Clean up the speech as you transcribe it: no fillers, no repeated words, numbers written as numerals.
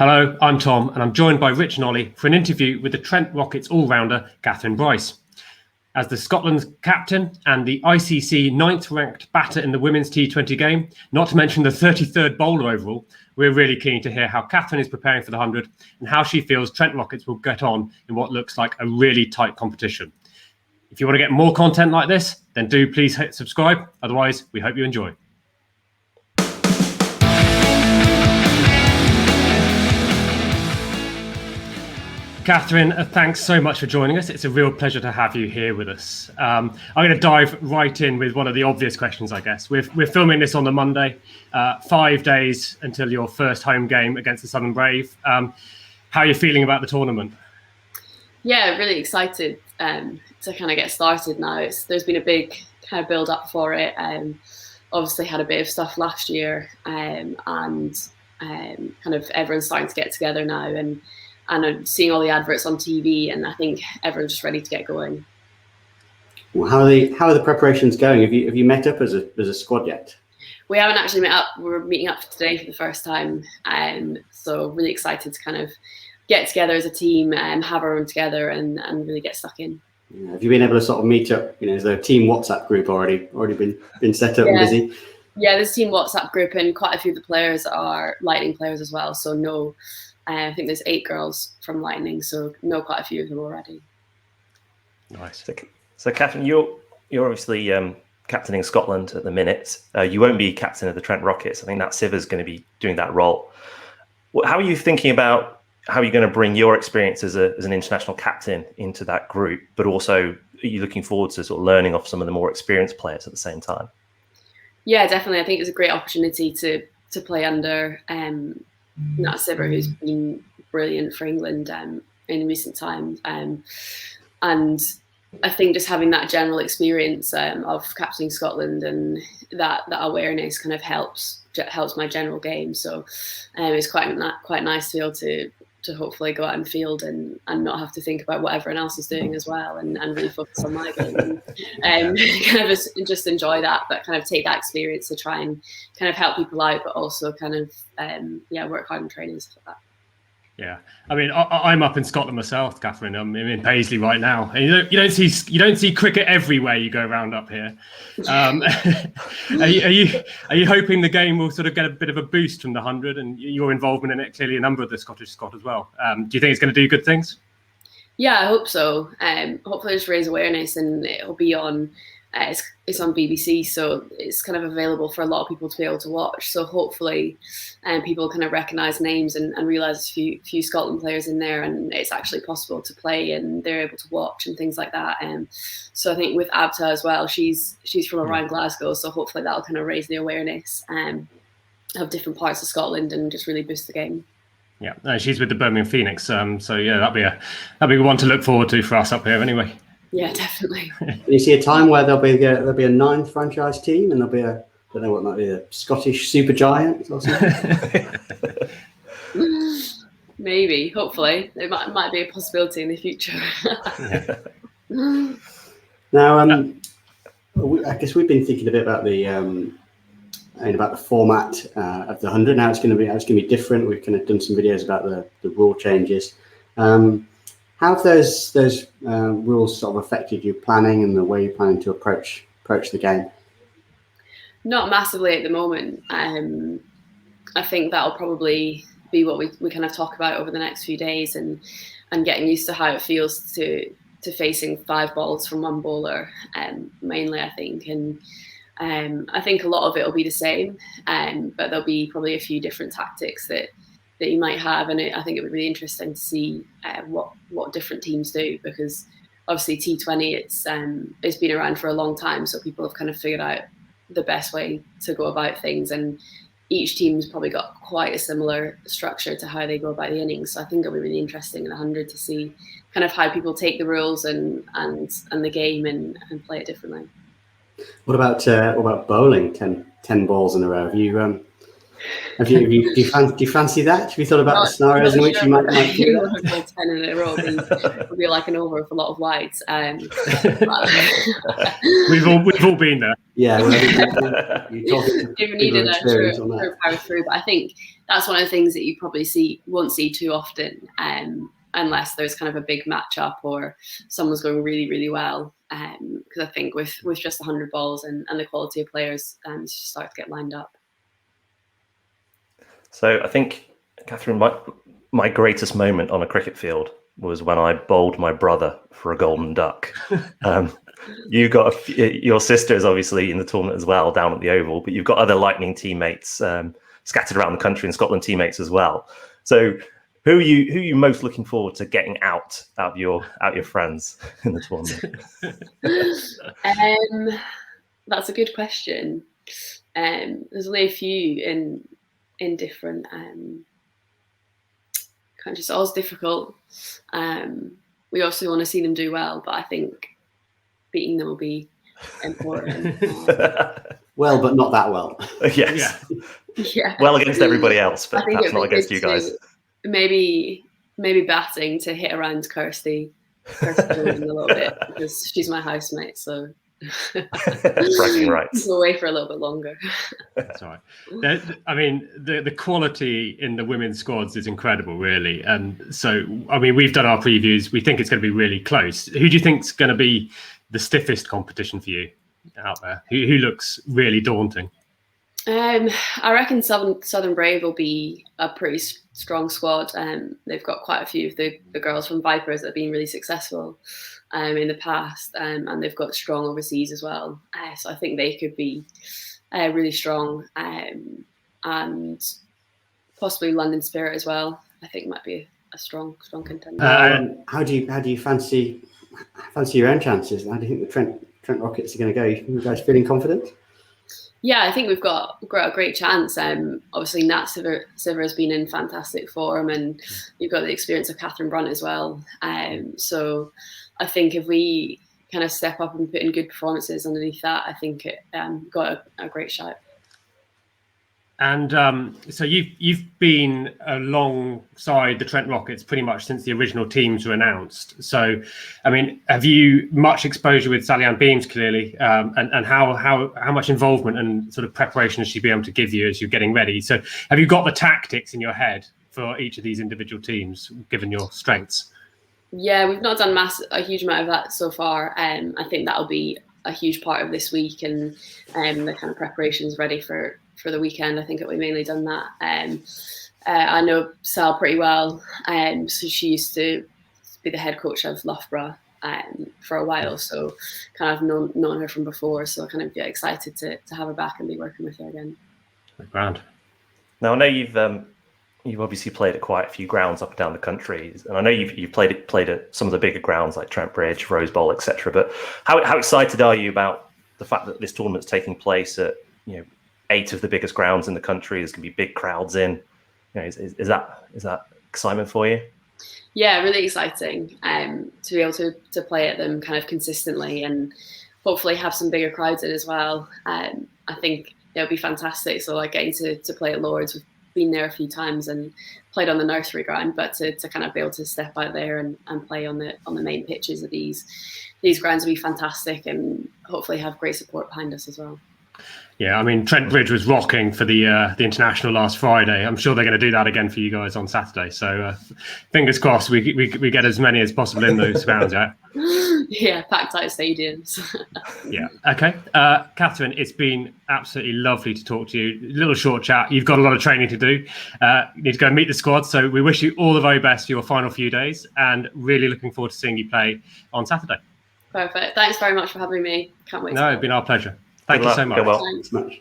Hello, I'm Tom, and I'm joined by Rich and Ollie for an interview with the Trent Rockets all-rounder Kathryn Bryce. As the Scotland's captain and the ICC 9th-ranked batter in the women's T20 game, not to mention the 33rd bowler overall, we're really keen to hear how Kathryn is preparing for the 100 and how she feels Trent Rockets will get on in what looks like a really tight competition. If you want to get more content like this, then do please hit subscribe. Otherwise, we hope you enjoy. Kathryn, thanks so much for joining us. It's a real pleasure to have you here with us. I'm going to dive right in with one of the obvious questions, I guess. We're filming this on the Monday, 5 days until your first home game against the Southern Brave. How are you feeling about the tournament? Yeah, really excited to kind of get started now. There's been a big kind of build up for it. Obviously had a bit of stuff last year, and kind of everyone's starting to get together now, and I'm seeing all the adverts on TV, and I think everyone's just ready to get going. Well, how are the preparations going? Have you met up as a squad yet? We haven't actually met up. We're meeting up today for the first time, so really excited to kind of get together as a team and have our own together and really get stuck in. Yeah. Have you been able to sort of meet up? Is there a team WhatsApp group already been set up and busy? Yeah, there's a team WhatsApp group, and quite a few of the players are Lightning players as well. So no. I think there's 8 girls from Lightning, so know quite a few of them already. Nice. So Kathryn, you're obviously captaining Scotland at the minute. You won't be captain of the Trent Rockets. I think Nat Siver's going to be doing that role. How are you thinking about how you're going to bring your experience as an international captain into that group, but also are you looking forward to sort of learning off some of the more experienced players at the same time? Yeah, definitely. I think it's a great opportunity to play under Nat Siver, who's been brilliant for England in recent times, and I think just having that general experience of captaining Scotland and that awareness kind of helps my general game. So it's quite nice to be able to hopefully go out and field and not have to think about what everyone else is doing as well, and really focus on my game and kind of just enjoy that, but kind of take that experience to try and kind of help people out, but also kind of work hard in training and stuff like that. Yeah, I mean, I'm up in Scotland myself, Kathryn. I'm in Paisley right now, and you don't see cricket everywhere you go around up here. Are you hoping the game will sort of get a bit of a boost from the 100 and your involvement in it? Clearly, a number of the Scottish squad as well. Do you think it's going to do good things? Yeah, I hope so. Hopefully, just raise awareness, and it'll be on. It's on BBC, so it's kind of available for a lot of people to be able to watch. So hopefully, people kind of recognise names and realise a few Scotland players in there, and it's actually possible to play, and they're able to watch and things like that. So I think with Abta as well, she's from around Glasgow, so hopefully that'll kind of raise the awareness of different parts of Scotland and just really boost the game. Yeah, she's with the Birmingham Phoenix, so yeah, that'll be one to look forward to for us up here anyway. Yeah, definitely. You see a time where there'll be a 9th franchise team, and there'll be I don't know what might be, a Scottish super giant or something. Maybe, hopefully, it might be a possibility in the future. Now, I guess we've been thinking a bit about the format of the 100. Now it's going to be different. We've kind of done some videos about the rule changes. How have those rules sort of affected your planning and the way you're planning to approach the game? Not massively at the moment. I think that'll probably be what we kind of talk about over the next few days, and getting used to how it feels to facing 5 balls from one bowler, mainly, I think. And I think a lot of it will be the same, but there'll be probably a few different tactics that you might have, and I think it would be interesting to see what different teams do, because obviously T20 it's been around for a long time, so people have kind of figured out the best way to go about things, and each team's probably got quite a similar structure to how they go about the innings. So I think it'll be really interesting in the 100 to see kind of how people take the rules and the game and play it differently. What about bowling 10 balls in a row? Do you fancy that? Have you thought about the scenarios in which you might do that? 10 in a row would be like an over with a lot of wides. We've all been there. Yeah, you've needed a power through, but I think that's one of the things that you probably won't see too often, unless there's kind of a big matchup or someone's going really, really well. Because I think with just 100 balls and the quality of players, start to get lined up. So I think, Kathryn, my greatest moment on a cricket field was when I bowled my brother for a golden duck. You got your sister is obviously in the tournament as well, down at the Oval, but you've got other Lightning teammates scattered around the country, and Scotland teammates as well. So who are you most looking forward to getting out of your friends in the tournament? That's a good question. There's only a few in different countries. So it's difficult. We also want to see them do well, but I think beating them will be important. Well, but not that well. Yes. Yeah. Well against everybody else, but perhaps not against you guys. Maybe batting to hit around Kirsty Jordan a little bit, because she's my housemate, so bragging rights. Go away for a little bit longer. That's all right. I mean, the quality in the women's squads is incredible, really. And so, I mean, we've done our previews. We think it's going to be really close. Who do you think is going to be the stiffest competition for you out there? Who looks really daunting? I reckon Southern Brave will be a pretty strong squad. They've got quite a few of the girls from Vipers that have been really successful in the past, and they've got strong overseas as well. So I think they could be really strong, and possibly London Spirit as well. I think might be a strong contender. How do you fancy your own chances? How do you think the Trent Rockets are going to go? You guys feeling confident? Yeah, I think we've got a great chance. Obviously, Nat Siver has been in fantastic form, and you've got the experience of Kathryn Bryce as well. So I think if we kind of step up and put in good performances underneath that, I think it got a great shot. And so you've been alongside the Trent Rockets pretty much since the original teams were announced. So, I mean, have you much exposure with Sally-Ann Beams, clearly, and how much involvement and sort of preparation has she been able to give you as you're getting ready? So, have you got the tactics in your head for each of these individual teams, given your strengths? Yeah, we've not done a huge amount of that so far. I think that'll be a huge part of this week, and the kind of preparations ready for the weekend. I think that we mainly done that. I know Sal pretty well, so she used to be the head coach of Loughborough for a while, so kind of known her from before, so kind of excited to have her back and be working with her again. Grand. Now I know you've obviously played at quite a few grounds up and down the country, and I know you've played at some of the bigger grounds like Trent Bridge, Rose Bowl, etc. But how excited are you about the fact that this tournament's taking place at 8 of the biggest grounds in the country? There's going to be big crowds in. Is that excitement for you? Yeah, really exciting to be able to play at them kind of consistently, and hopefully have some bigger crowds in as well. I think it'll be fantastic. So like getting to play at Lord's, we've been there a few times and played on the nursery ground, but to kind of be able to step out there and play on the main pitches of these grounds will be fantastic, and hopefully have great support behind us as well. Yeah, I mean, Trent Bridge was rocking for the international last Friday. I'm sure they're going to do that again for you guys on Saturday. So fingers crossed we get as many as possible in those grounds, yeah? Yeah, packed out stadiums. Yeah, okay. Kathryn, it's been absolutely lovely to talk to you. A little short chat. You've got a lot of training to do. You need to go and meet the squad. So we wish you all the very best for your final few days, and really looking forward to seeing you play on Saturday. Perfect. Thanks very much for having me. Can't wait. No, it's been our pleasure. Thank you so much. Go well. Thanks. Much.